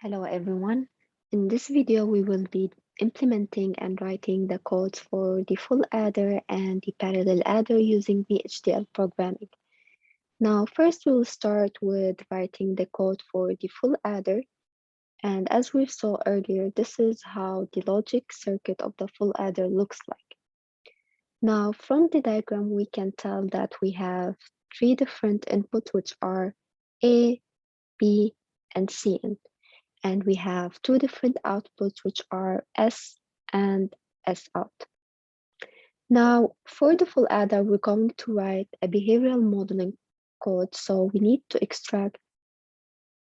Hello everyone. In this video, we will be implementing and writing the codes for the full adder and the parallel adder using VHDL programming. Now, first we'll start with writing the code for the full adder. And as we saw earlier, this is how the logic circuit of the full adder looks like. Now, from the diagram, we can tell that we have three different inputs, which are A, B, and C in. And we have two different outputs, which are S and S out. Now, for the full adder, we're going to write a behavioral modeling code. So we need to extract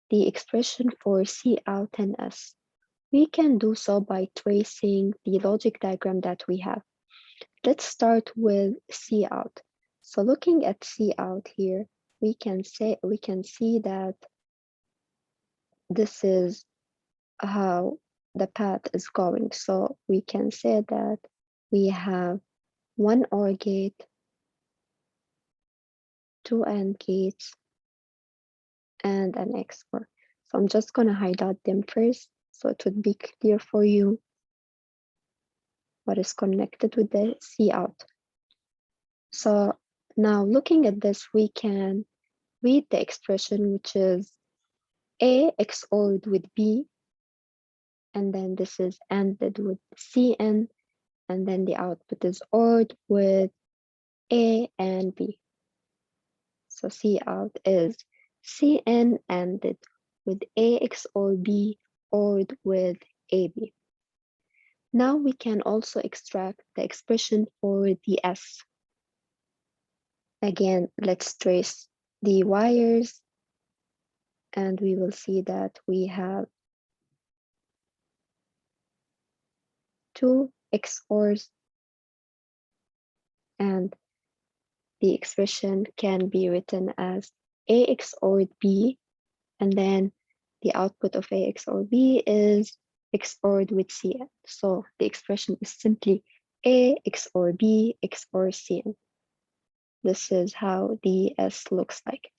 the expression for C out and S. We can do so by tracing the logic diagram that we have. Let's start with C out. So looking at C out here, we can see that this is how the path is going. So we can say that we have one OR gate, two AND gates, and an XOR. So I'm just going to highlight them first so it would be clear for you what is connected with the C out. So now looking at this, we can read the expression, which is A XORed with B, and then this is ANDed with CN, and then the output is ORed with A and B. So C out is CN ANDed with A XOR B ORed with AB. Now we can also extract the expression for the S. Again, let's trace the wires and we will see that we have two XORs and the expression can be written as A XORed B, and then the output of A XOR B is XORed with Cn. So the expression is simply A XOR B XOR Cn. This is how the S looks like.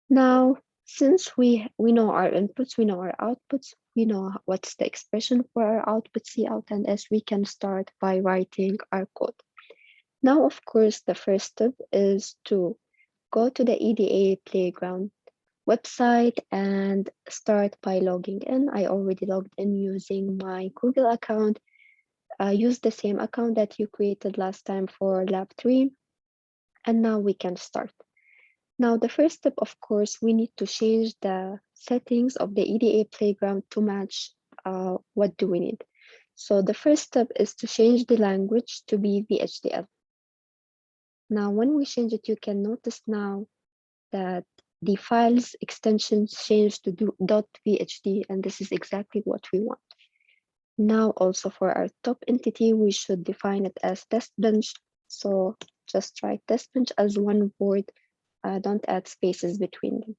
Now, since we know our inputs, we know our outputs, we know what's the expression for our output C out and S, we can start by writing our code. Now, of course, the first step is to go to the EDA Playground website and start by logging in. I already logged in using my Google account. Use the same account that you created last time for Lab 3. And now we can start. Now, the first step, of course, we need to change the settings of the EDA Playground to match what do we need. So the first step is to change the language to be VHDL. Now, when we change it, you can notice now that the file's extensions changed to .vhd, and this is exactly what we want. Now, also for our top entity, we should define it as test bench. So just write test bench as one word, don't add spaces between them.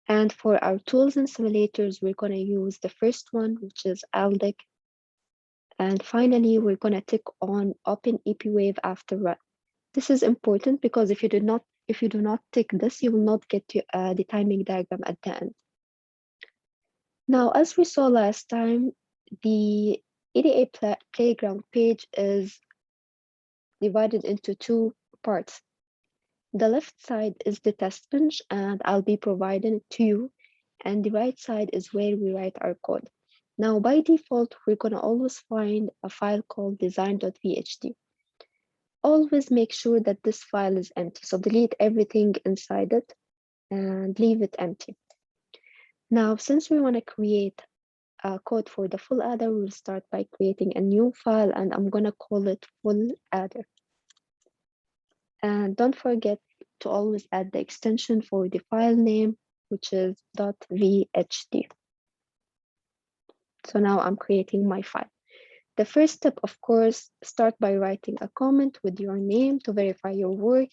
And for our tools and simulators, we're going to use the first one, which is ALDEC. And finally, we're going to tick on Open EPWave after run. This is important because if you do not tick this, you will not get to the timing diagram at the end. Now, as we saw last time, the EDA Playground page is divided into two parts. The left side is the test bench, and I'll be providing it to you. And the right side is where we write our code. Now, by default, we're going to always find a file called design.vhd. Always make sure that this file is empty. So delete everything inside it and leave it empty. Now, since we want to create a code for the full adder, we'll start by creating a new file, and I'm going to call it full adder. And don't forget to always add the extension for the file name, which is .vhd. So now I'm creating my file. The first step, of course, start by writing a comment with your name to verify your work.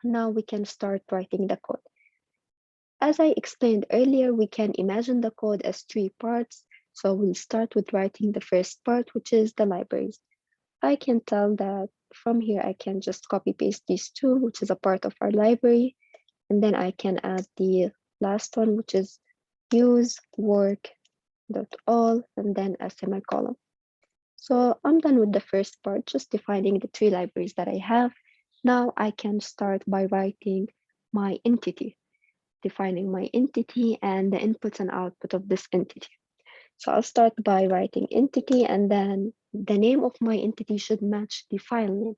Now we can start writing the code. As I explained earlier, we can imagine the code as three parts. So we'll start with writing the first part, which is the libraries. I can tell that from here, I can just copy paste these two, which is a part of our library. And then I can add the last one, which is use work dot all and then a semicolon. So I'm done with the first part, just defining the three libraries that I have. Now I can start by writing my entity, defining my entity and the inputs and output of this entity. So I'll start by writing entity, and then the name of my entity should match the file name.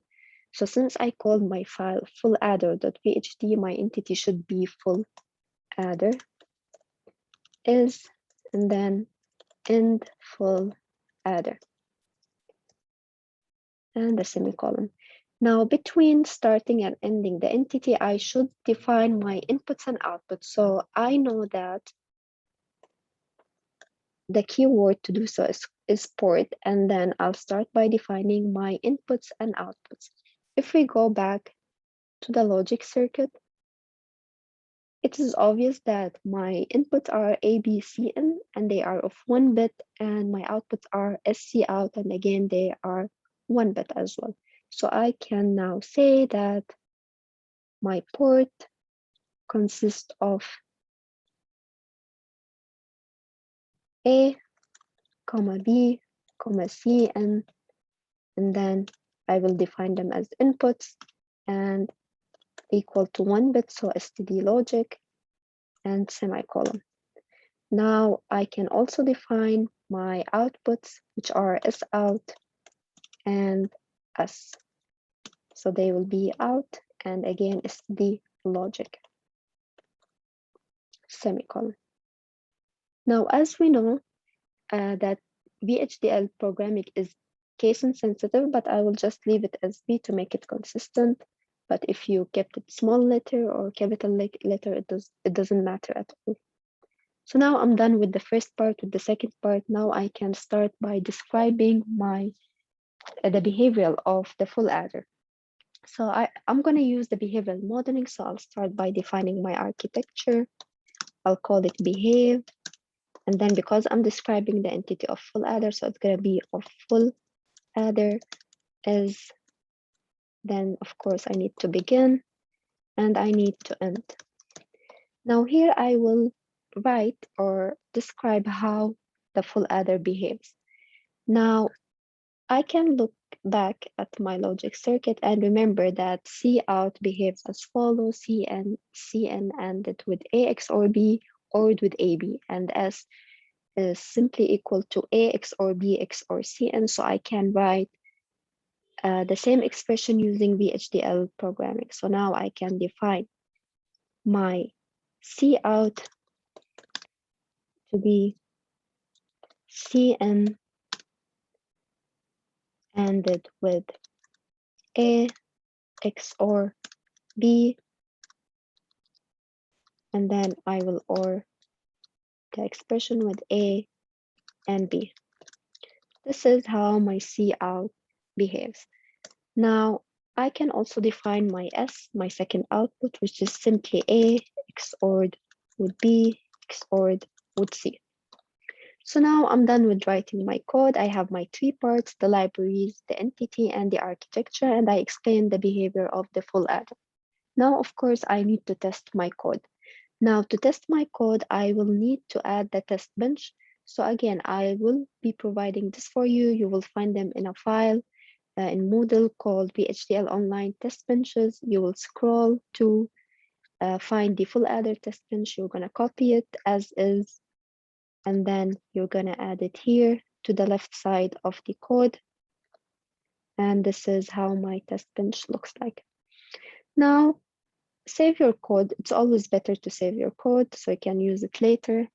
So since I called my file fulladder.phd, my entity should be fulladder is, and then end fulladder and a semicolon. Now between starting and ending the entity, I should define my inputs and outputs. So I know that the keyword to do so is port, and then I'll start by defining my inputs and outputs. If we go back to the logic circuit, it is obvious that my inputs are A, B, C, N, and they are of 1 bit, and my outputs are SC out, and again, they are 1 bit as well. So I can now say that my port consists of A, comma B, comma C, and then I will define them as inputs and equal to 1 bit, so std logic and semicolon. Now I can also define my outputs, which are S out and S. So they will be out and again std logic, semicolon. Now, as we know that VHDL programming is case insensitive, but I will just leave it as B to make it consistent. But if you kept it small letter or capital letter, it doesn't matter at all. So now I'm done with the first part. With the second part, now I can start by describing the behavioral of the full adder. So I'm going to use the behavioral modeling. So I'll start by defining my architecture. I'll call it behave. And then because I'm describing the entity of full adder, so it's going to be of full adder is, then of course I need to begin and I need to end. Now here I will write or describe how the full adder behaves. Now I can look back at my logic circuit and remember that C out behaves as follows: Cn ended with A XOR B or with AB, and S is simply equal to A XOR B XOR Cn. So I can write the same expression using VHDL programming. So now I can define my C out to be Cn ended with A XOR B, and then I will OR the expression with A and B. This is how my C out behaves. Now I can also define my S, my second output, which is simply A XORed with B XORed with C. So now I'm done with writing my code. I have my three parts: the libraries, the entity, and the architecture, and I explained the behavior of the full adder. Now, of course, I need to test my code. Now, to test my code, I will need to add the test bench. So again, I will be providing this for you. You will find them in a file in Moodle called VHDL Online Test Benches. You will scroll to find the full adder test bench. You're going to copy it as is, and then you're going to add it here to the left side of the code. And this is how my test bench looks like. Now, save your code. It's always better to save your code so you can use it later.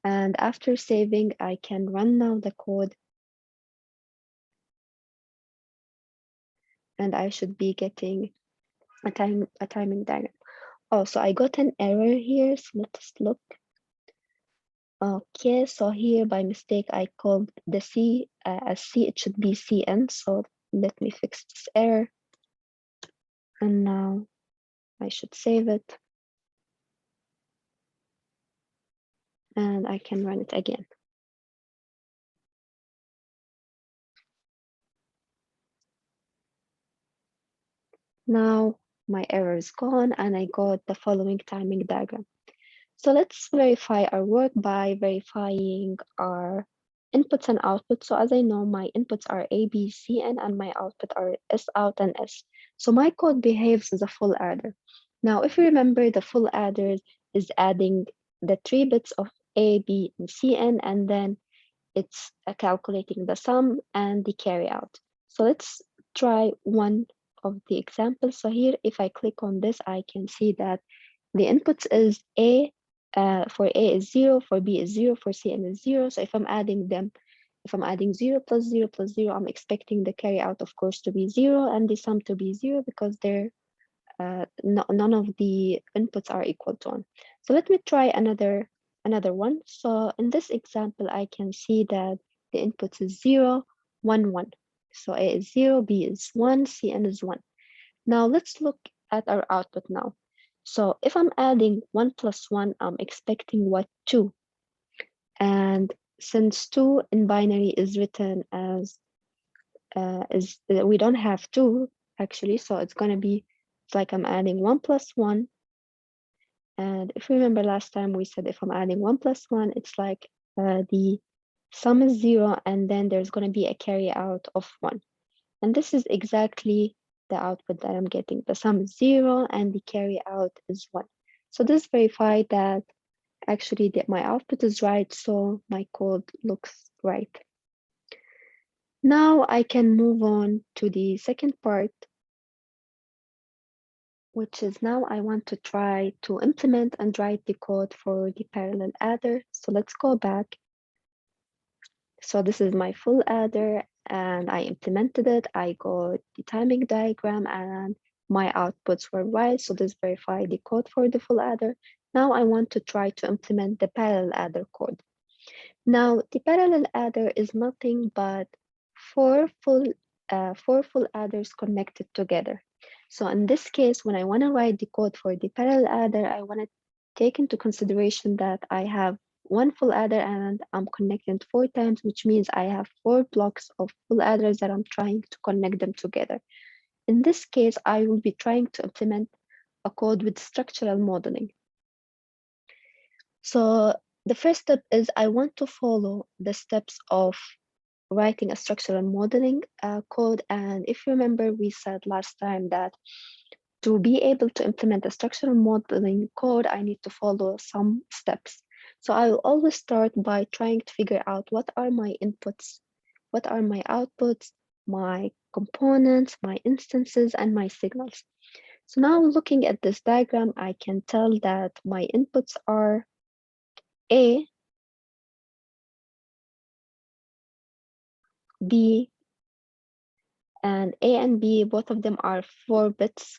And after saving, I can run now the code. And I should be getting a timing diagram. Oh, so I got an error here. So let's look. Okay, so here by mistake, I called the C as C. It should be Cn. So let me fix this error. And now I should save it. And I can run it again. Now my error is gone and I got the following timing diagram. So let's verify our work by verifying our inputs and outputs. So as I know, my inputs are A, B, C, N, and my output are S out and S. So my code behaves as a full adder. Now, if you remember, the full adder is adding the 3 bits of A, B, and C, N, and then it's calculating the sum and the carry out. So let's try one of the examples. So here, if I click on this, I can see that the inputs is A, for A is 0, for B is 0, for Cn is 0. So if I'm adding them, if I'm adding 0 plus 0 plus 0, I'm expecting the carry out, of course, to be 0 and the sum to be 0 because none of the inputs are equal to 1. So let me try another one. So in this example, I can see that the inputs is 0, 1, 1. So A is 0, B is 1, Cn is 1. Now let's look at our output now. So if I'm adding 1 plus 1, I'm expecting what? 2. And since 2 in binary is written as, we don't have 2 actually, so it's going to be, it's like I'm adding 1 plus 1. And if you remember last time we said if I'm adding 1 plus 1, it's like the sum is 0 and then there's going to be a carry out of 1. And this is exactly the output that I'm getting. The sum is 0 and the carry out is 1. So this verified that actually my output is right, so my code looks right. Now I can move on to the second part, which is now I want to try to implement and write the code for the parallel adder. So let's go back. So this is my full adder and I implemented it. I got the timing diagram and my outputs were right. So this verified the code for the full adder. Now I want to try to implement the parallel adder code. Now the parallel adder is nothing but four full adders connected together. So in this case, when I want to write the code for the parallel adder, I want to take into consideration that I have one full adder and I'm connecting 4 times, which means I have 4 blocks of full adders that I'm trying to connect them together. In this case, I will be trying to implement a code with structural modeling. So the first step is I want to follow the steps of writing a structural modeling code. And if you remember, we said last time that to be able to implement a structural modeling code, I need to follow some steps. So I will always start by trying to figure out what are my inputs, what are my outputs, my components, my instances, and my signals. So now looking at this diagram, I can tell that my inputs are A, B, and A and B, both of them are 4 bits.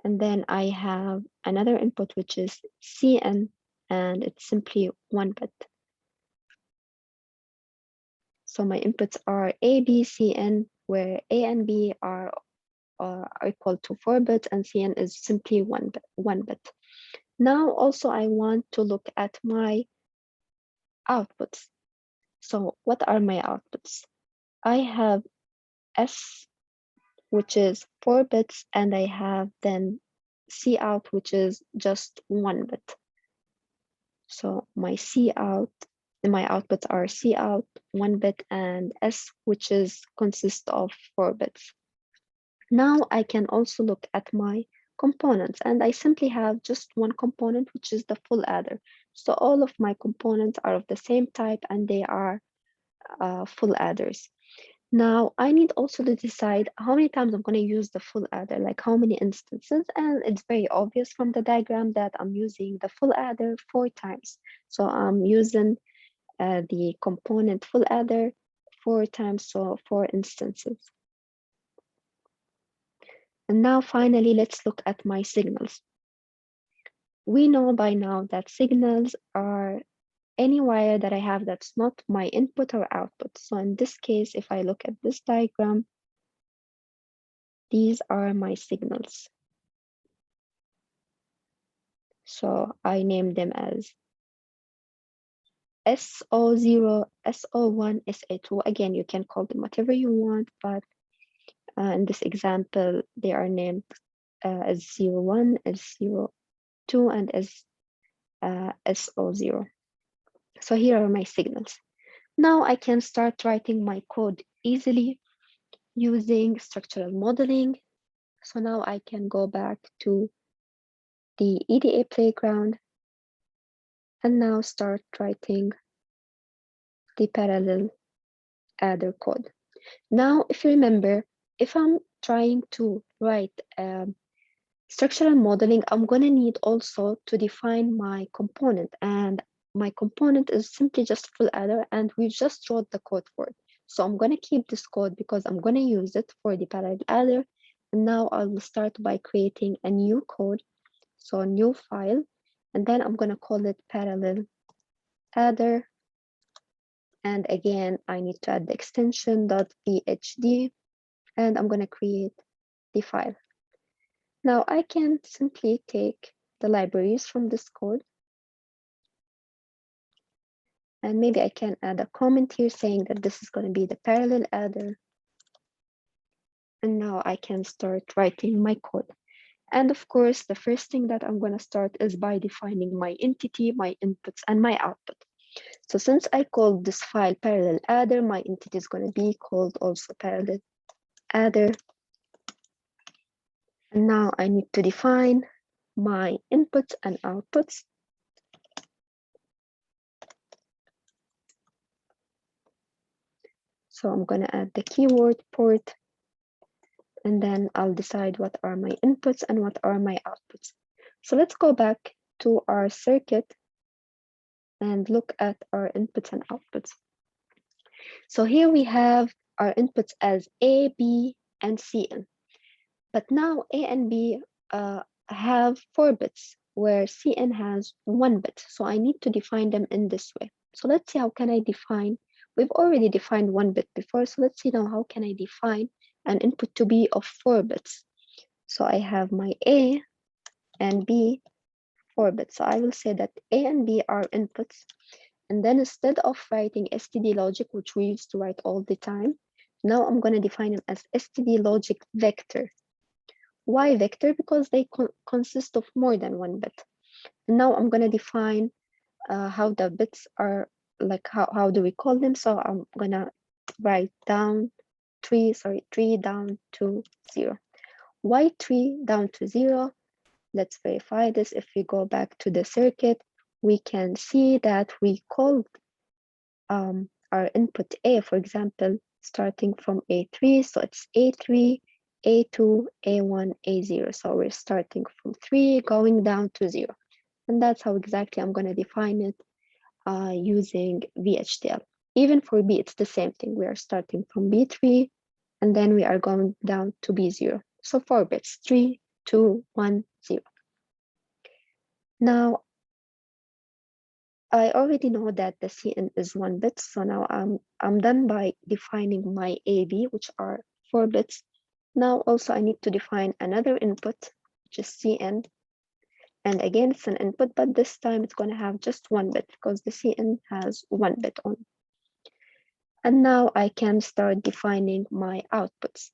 And then I have another input, which is Cn, and it's simply 1 bit. So my inputs are A, B, Cn, where A and B are equal to 4 bits, and Cn is simply 1 bit. Now also I want to look at my outputs. So what are my outputs? I have S, which is 4 bits, and I have then C out, which is just 1 bit. So my C out, my outputs are C out, 1 bit, and S, which is consists of 4 bits. Now I can also look at my components, and I simply have just one component, which is the full adder. So all of my components are of the same type and they are full adders. Now I need also to decide how many times I'm going to use the full adder, like how many instances. And it's very obvious from the diagram that I'm using the full adder 4 times. So I'm using the component full adder 4 times, so 4 instances. And now finally, let's look at my signals. We know by now that signals are any wire that I have that's not my input or output. So in this case, if I look at this diagram, these are my signals. So I name them as SO0, SO1, SA2. Again, you can call them whatever you want, but in this example, they are named S01, S02, and SO0. So here are my signals. Now I can start writing my code easily using structural modeling. So now I can go back to the EDA playground and now start writing the parallel adder code. Now, if you remember, if I'm trying to write structural modeling, I'm going to need also to define my component, and my component is simply just full adder, and we just wrote the code for it. So I'm going to keep this code because I'm going to use it for the parallel adder. And now I will start by creating a new code, so a new file, and then I'm going to call it parallel adder. And again, I need to add the extension .phd, and I'm going to create the file. Now I can simply take the libraries from this code, and maybe I can add a comment here saying that this is going to be the parallel adder. And now I can start writing my code. And of course, the first thing that I'm going to start is by defining my entity, my inputs, and my output. So since I called this file parallel adder, my entity is going to be called also parallel adder. And now I need to define my inputs and outputs. So I'm going to add the keyword port, and then I'll decide what are my inputs and what are my outputs. So let's go back to our circuit and look at our inputs and outputs. So here we have our inputs as A, B, and Cn. But now A and B have 4 bits, where Cn has 1 bit. So I need to define them in this way. So let's see how can I define. We've already defined 1 bit before. So let's see now how can I define an input to be of 4 bits. So I have my A and B 4 bits. So I will say that A and B are inputs. And then instead of writing std logic, which we used to write all the time, now I'm going to define them as std logic vector. Why vector? Because they consist of more than 1 bit. And now I'm going to define how the bits are, like how do we call them. So I'm going to write down 3 down to 0. Why 3 down to 0? Let's verify this. If we go back to the circuit, we can see that we called our input A, for example, starting from A3. So it's A3, A2, A1, A0. So we're starting from 3 going down to 0. And that's how exactly I'm going to define it using VHDL. Even for B, it's the same thing. We are starting from B3, and then we are going down to B0. So 4 bits, 3, 2, 1, 0. Now, I already know that the Cn is 1 bit, so now I'm done by defining my AB, which are 4 bits. Now also I need to define another input, which is Cn. And again, it's an input, but this time it's going to have just 1 bit because the Cn has 1 bit on. And now I can start defining my outputs.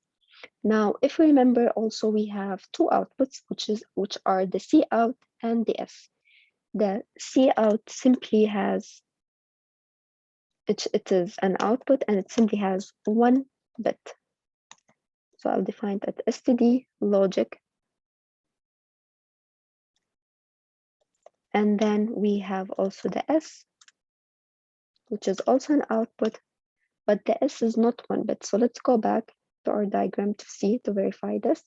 Now, if we remember, also we have 2 outputs, which are the Cout and the S. The Cout simply has it is an output, and it simply has 1 bit. So I'll define that std logic. And then we have also the S, which is also an output, but the S is not 1 bit. So let's go back to our diagram to verify this.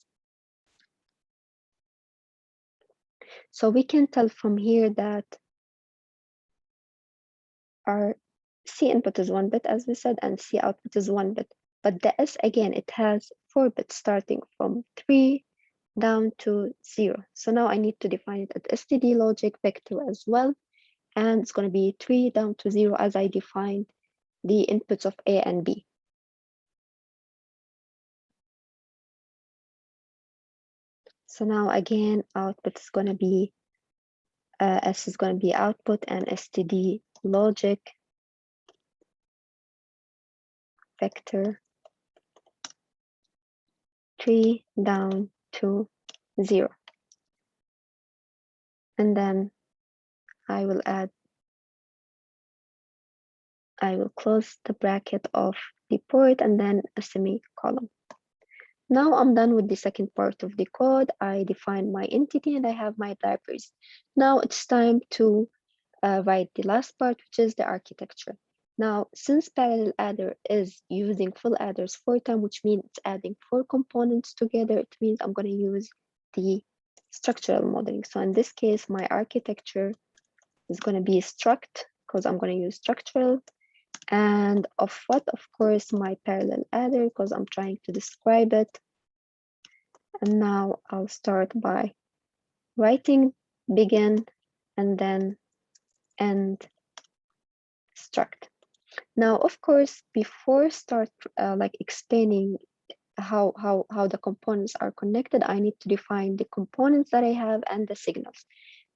So we can tell from here that our C input is 1 bit, as we said, and C output is 1 bit. But the S, again, it has 4 bits starting from 3 down to 0. So now I need to define it at std logic vector as well. And it's going to be 3 down to 0 as I defined the inputs of A and B. So now again, output is going to be, S is going to be output, and std logic vector 3 down to 0. And then I will close the bracket of the port and then a semicolon. Now I'm done with the second part of the code. I define my entity and I have my libraries. Now it's time to write the last part, which is the architecture. Now, since parallel adder is using full adders 4 times, which means it's adding 4 components together, it means I'm going to use the structural modeling. So in this case, my architecture is going to be struct, because I'm going to use structural. And of what? Of course, my parallel adder, because I'm trying to describe it. And now I'll start by writing begin and then end struct. Now, of course, before start like explaining how the components are connected, I need to define the components that I have and the signals.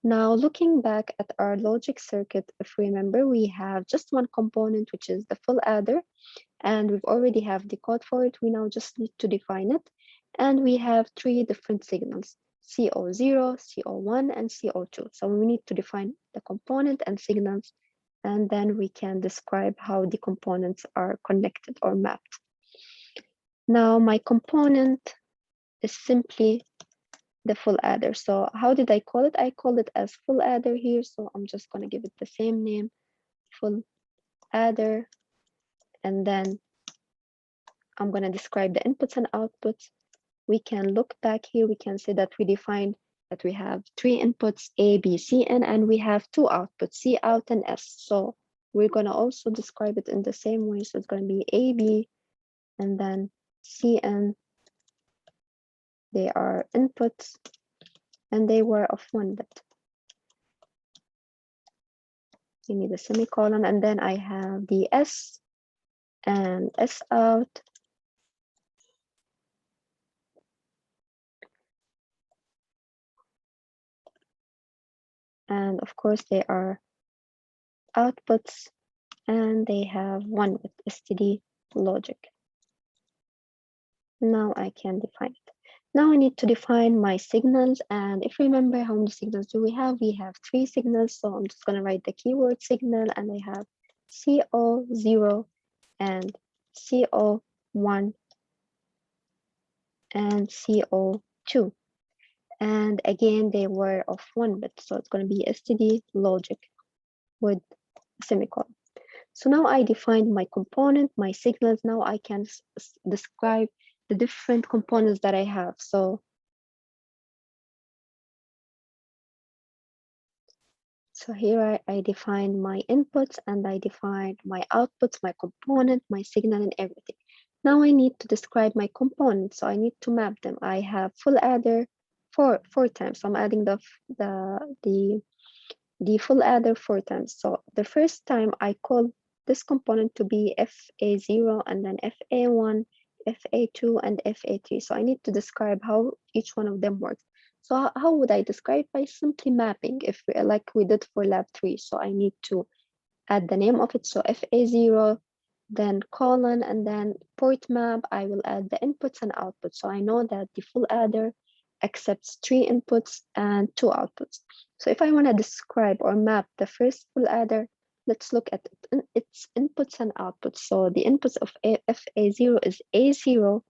Now, looking back at our logic circuit, if we remember, we have just one component, which is the full adder, and we've already have the code for it. We now just need to define it. And we have 3 different signals, CO0, CO1, and CO2. So we need to define the component and signals, and then we can describe how the components are connected or mapped. Now, my component is simply the full adder. So how did I call it? I called it as full adder here. So I'm just going to give it the same name, full adder. And then I'm going to describe the inputs and outputs. We can look back here. We can say that we defined that we have 3 inputs, A, B, C, and we have 2 outputs, C out and S. So we're going to also describe it in the same way. So it's going to be A, B, and then C, N. They are inputs, and they were of 1 bit. You need a semicolon, and then I have the S and S out. And of course, they are outputs, and they have 1 bit std logic. Now I can define it. Now I need to define my signals. And if you remember, how many signals do we have? We have 3 signals. So I'm just going to write the keyword signal, and I have CO0 and CO1 and CO2. And again, they were of 1 bit. So it's going to be std logic with a semicolon. So now I defined my component, my signals. Now I can describe the different components that I have. So here I define my inputs, and I define my outputs, my component, my signal, and everything. Now I need to describe my components. So I need to map them. I have full adder 4 times. So I'm adding the full adder 4 times. So the first time I call this component to be FA0, and then FA1, FA2, and FA3. So I need to describe how each one of them works. So how would I describe? By simply mapping, if we, like we did for lab 3. So I need to add the name of it. So FA0, then colon, and then port map. I will add the inputs and outputs. So I know that the full adder accepts 3 inputs and 2 outputs. So if I want to describe or map the first full adder, let's look at its inputs and outputs. So the inputs of FA0 is A0,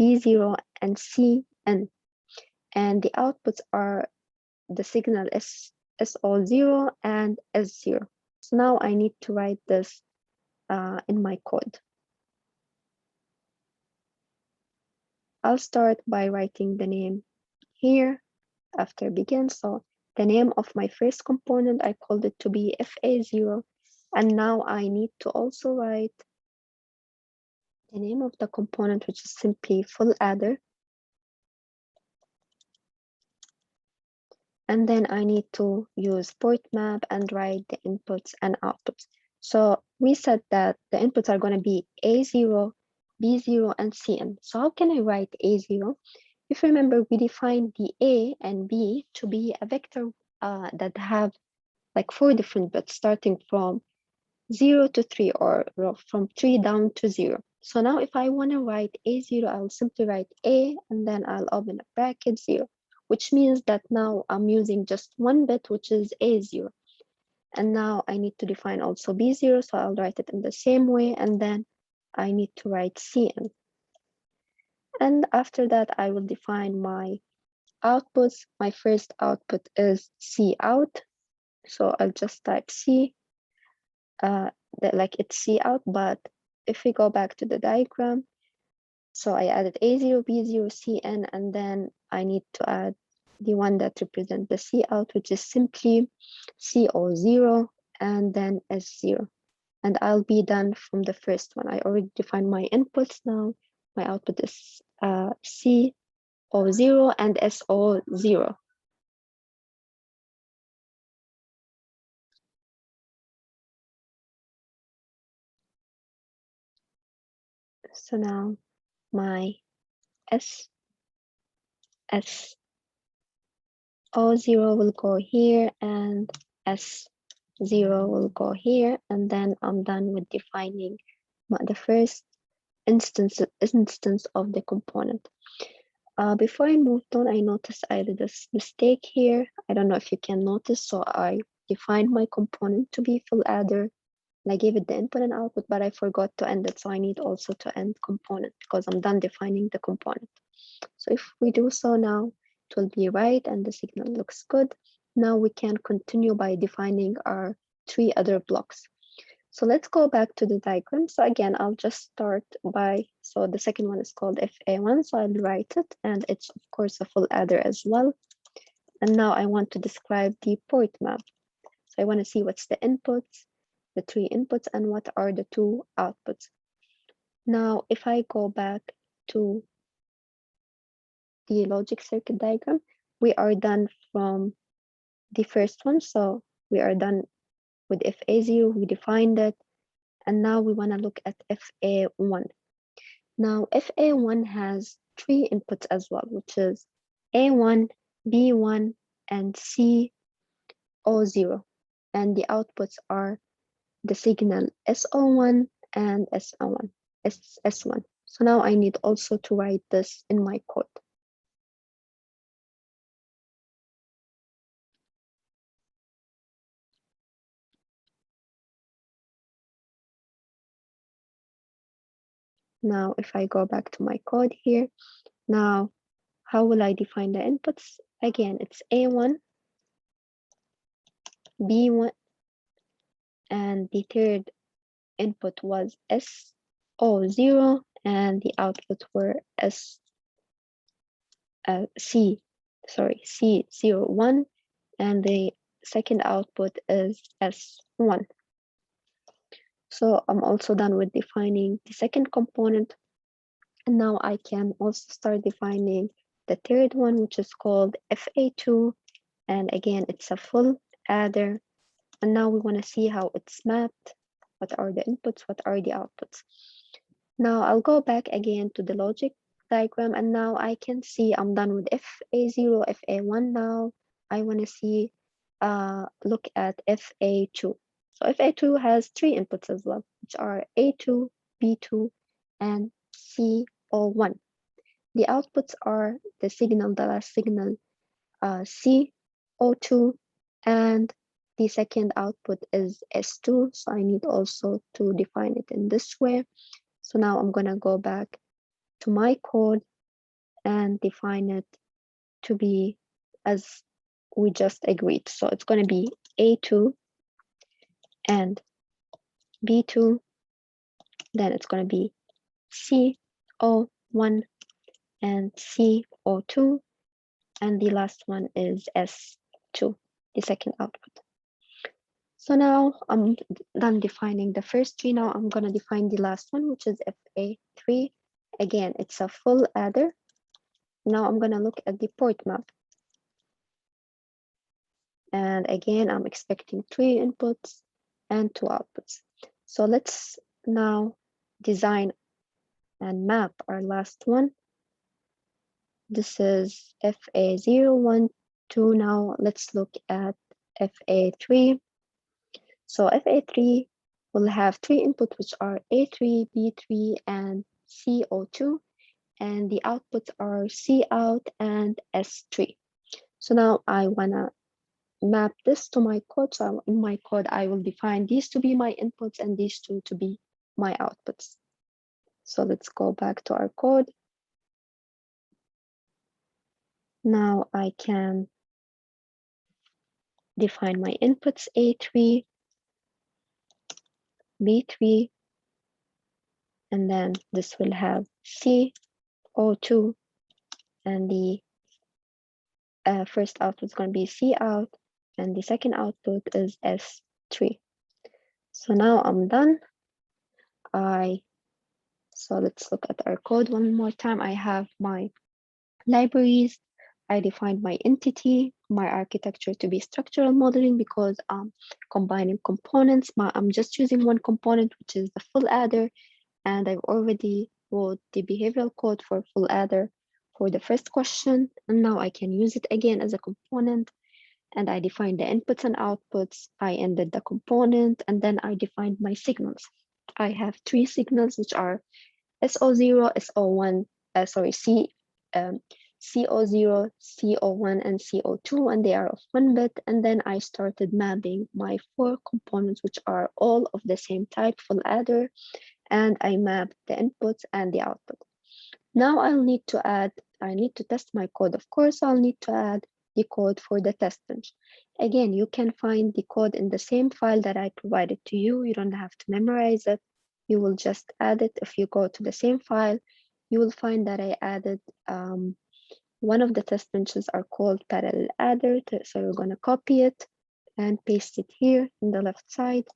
B0, and CN. And the outputs are the signal SO0 and S0. So now I need to write this in my code. I'll start by writing the name here after begin. So the name of my first component, I called it to be FA0. And now I need to also write the name of the component, which is simply full adder. And then I need to use port map and write the inputs and outputs. So we said that the inputs are going to be A0, B0, and CN. So how can I write A0? If you remember, we defined the A and B to be a vector that have like 4 different bits, starting from 0 to 3, or from 3 down to 0. So now if I want to write A0, I'll simply write A, and then I'll open a bracket 0, which means that now I'm using just one bit, which is A0. And now I need to define also B0, so I'll write it in the same way, and then I need to write Cn. And after that, I will define my outputs. My first output is C out, so I'll just type C, like it's C out, but if we go back to the diagram, so I added A0, B0, Cn, and then I need to add the one that represents the C out, which is simply CO0 and then S0. And I'll be done from the first one. I already defined my inputs now. My output is CO0 and SO0. So now my SO0 will go here and S0 will go here, and then I'm done with defining the first instance of the component. Before I moved on, I noticed I did this mistake here. I don't know if you can notice. So I defined my component to be full adder, and I gave it the input and output, but I forgot to end it. So I need also to end component because I'm done defining the component. So if we do so now, it will be right and the signal looks good. Now we can continue by defining our 3 other blocks. So let's go back to the diagram. So again, I'll just start by, so the second one is called FA1, so I'll write it, and it's of course a full adder as well. And now I want to describe the port map. So I want to see what's the inputs, the 3 inputs, and what are the 2 outputs. Now, if I go back to the logic circuit diagram, we are done from the first one. So we are done with FA0, we defined it. And now we want to look at FA1. Now, FA1 has 3 inputs as well, which is A1, B1, and CO0. And the outputs are the signal SO1 and S1. So now I need also to write this in my code. Now, if I go back to my code here, now, how will I define the inputs? Again, it's A1, B1, and the third input was SO0, and the output were C01, and the second output is S1. So I'm also done with defining the second component. And now I can also start defining the third one, which is called FA2. And again, it's a full adder. And now we want to see how it's mapped. What are the inputs? What are the outputs? Now I'll go back again to the logic diagram, and now I can see I'm done with FA0, FA1. Now I want to see, look at FA2. So FA2 has 3 inputs as well, which are A2, B2, and CO1. The outputs are the signal, the last signal, CO2, and the second output is S2. So I need also to define it in this way. So now I'm gonna go back to my code and define it to be as we just agreed. So it's gonna be A2 and B2, then it's gonna be CO1 and CO2, and the last one is S2, the second output. So now I'm done defining the first 3. Now I'm gonna define the last one, which is FA3. Again, it's a full adder. Now I'm gonna look at the port map. And again, I'm expecting 3 inputs and 2 outputs. So let's now design and map our last one. This is FA0, 2. Now let's look at FA3. So FA3 will have 3 inputs, which are A3, B3, and CO2. And the outputs are C out and S3. So now I wanna map this to my code. So in my code, I will define these to be my inputs and these two to be my outputs. So let's go back to our code. Now I can define my inputs A3, B3, and then this will have CO2, and the first output is going to be C out, and the second output is S3. So now I'm done. So let's look at our code one more time. I have my libraries. I defined my entity, my architecture to be structural modeling because I'm combining components. I'm just using one component, which is the full adder, and I've already wrote the behavioral code for full adder for the first question, and now I can use it again as a component. And I defined the inputs and outputs. I ended the component, and then I defined my signals. I have three signals, which are SO0, SO1, CO0, CO1, and CO2, and they are of 1 bit. And then I started mapping my four components, which are all of the same type, full adder, and I mapped the inputs and the output. Now I need to test my code, of course. I'll need to add the code for the test bench. Again, you can find the code in the same file that I provided to you. You don't have to memorize it. You will just add it. If you go to the same file, you will find that I added one of the test benches are called parallel adder. So we're going to copy it and paste it here in the left side.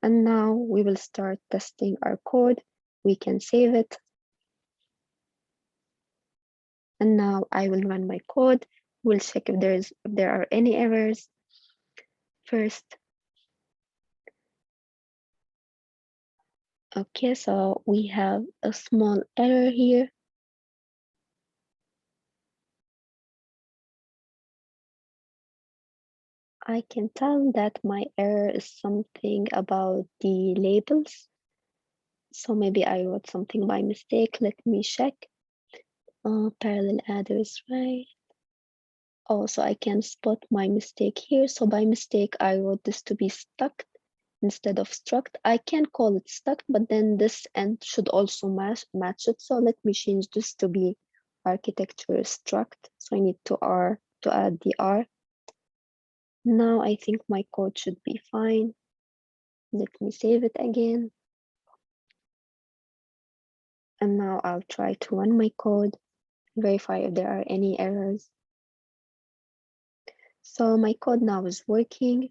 And now we will start testing our code. We can save it. And now I will run my code. We'll check if there are any errors first. Okay, so we have a small error here. I can tell that my error is something about the labels. So maybe I wrote something by mistake. Let me check. Parallel adder is right. Also, I can spot my mistake here. So by mistake, I wrote this to be stuck instead of struct. I can call it stuck, but then this end should also match it. So let me change this to be architecture struct. So I need to add the R. Now I think my code should be fine. Let me save it again. And now I'll try to run my code, verify if there are any errors. So my code now is working.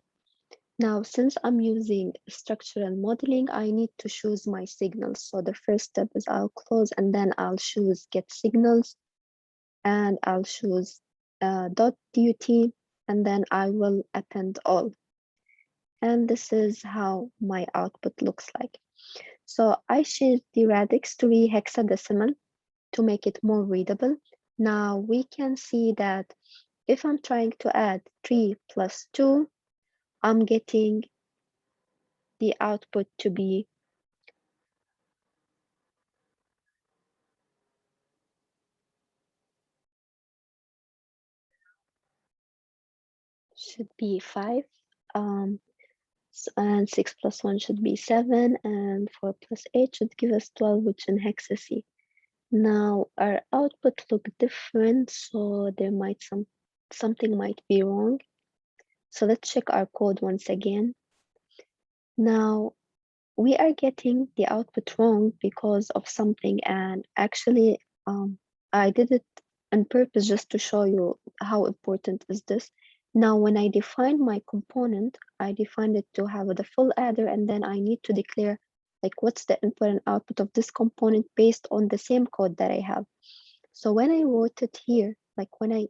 Now, since I'm using structural modeling, I need to choose my signals. So the first step is I'll close and then I'll choose get signals and I'll choose .dot and then I will append all. And this is how my output looks like. So I changed the radix to be hexadecimal to make it more readable. Now we can see that if I'm trying to add 3 plus 2, I'm getting the output to be should be 5. And 6 plus 1 should be 7, and 4 plus 8 should give us 12, which in hexacy. Now our output look different, so there might something might be wrong. So let's check our code once again. Now we are getting the output wrong because of something, and actually I did it on purpose just to show you how important is this. Now when I define my component, I defined it to have the full adder, and then I need to declare like what's the input and output of this component based on the same code that I have. So when I wrote it here, like when I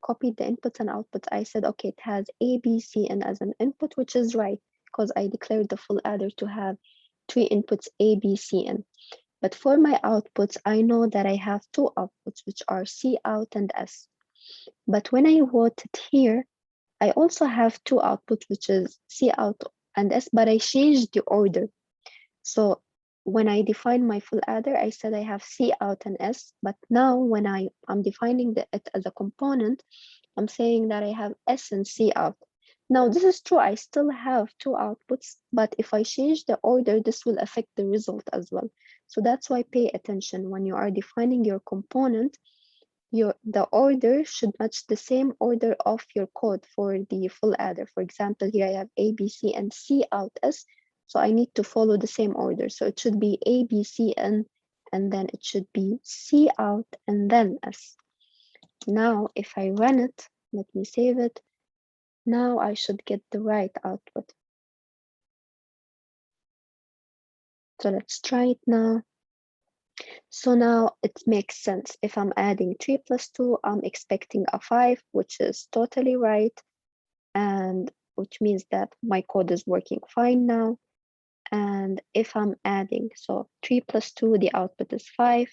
copied the inputs and outputs, I said, okay, it has A, B, C, and as an input, which is right, because I declared the full adder to have 3 inputs A, B, C, N. But for my outputs, I know that I have 2 outputs, which are C out and S. But when I wrote it here, I also have 2 outputs, which is C out and S, but I changed the order. So when I define my full adder, I said I have C out and S, but now when I'm defining it as a component, I'm saying that I have S and C out. Now this is true, I still have two outputs, but if I change the order, this will affect the result as well. So that's why pay attention when you are defining your component. The order should match the same order of your code for the full adder. For example, here I have A, B, C, and C out S. So I need to follow the same order. So it should be A, B, C, and then it should be C out and then S. Now, if I run it, let me save it. Now I should get the right output. So let's try it now. So now it makes sense. If I'm adding 3 plus 2, I'm expecting a 5, which is totally right. And which means that my code is working fine now. And if I'm adding, so 3 plus 2, the output is 5.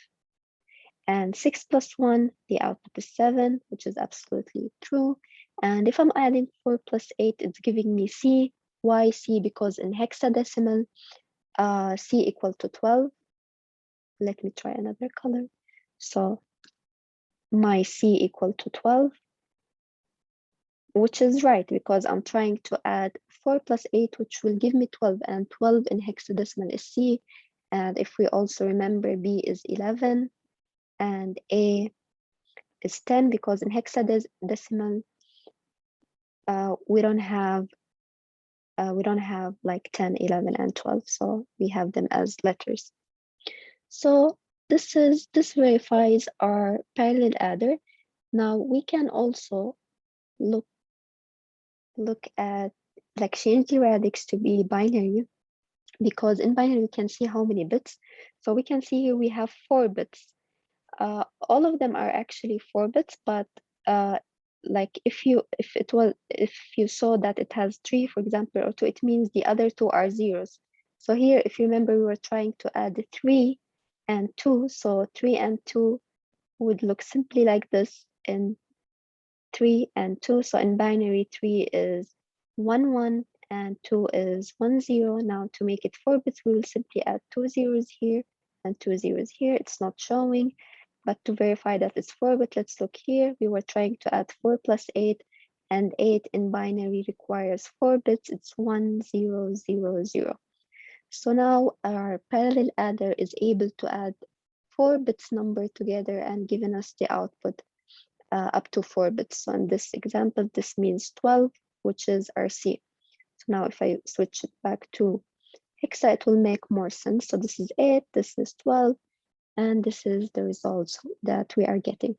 And 6 plus 1, the output is 7, which is absolutely true. And if I'm adding 4 plus 8, it's giving me C. Why C? Because in hexadecimal, C equal to 12. Let me try another color. So my C equal to 12, which is right because I'm trying to add 4 plus 8, which will give me 12, and 12 in hexadecimal is C. And if we also remember, B is 11 and A is 10, because in hexadecimal, we don't have like 10, 11, and 12. So we have them as letters. So this verifies our parallel adder. Now we can also look at, like, change the radix to be binary, because in binary we can see how many bits. So we can see here we have 4 bits. All of them are actually 4 bits, but like if you saw that it has 3, for example, or 2, it means the other 2 are zeros. So here, if you remember, we were trying to add 3 and 2. So 3 and 2 would look simply like this in 3 and 2. So in binary, 3 is 1 1 and 2 is 1 0. Now to make it 4 bits, we will simply add 2 zeros here and 2 zeros here. It's not showing, but to verify that it's 4 bit, let's look here. We were trying to add 4 plus 8, and 8 in binary requires 4 bits. It's 1 0 0 0. So now our parallel adder is able to add 4 bits number together and given us the output up to 4 bits. So in this example, this means 12, which is our C. So now if I switch it back to hexa, it will make more sense. So this is 8, this is 12, and this is the results that we are getting.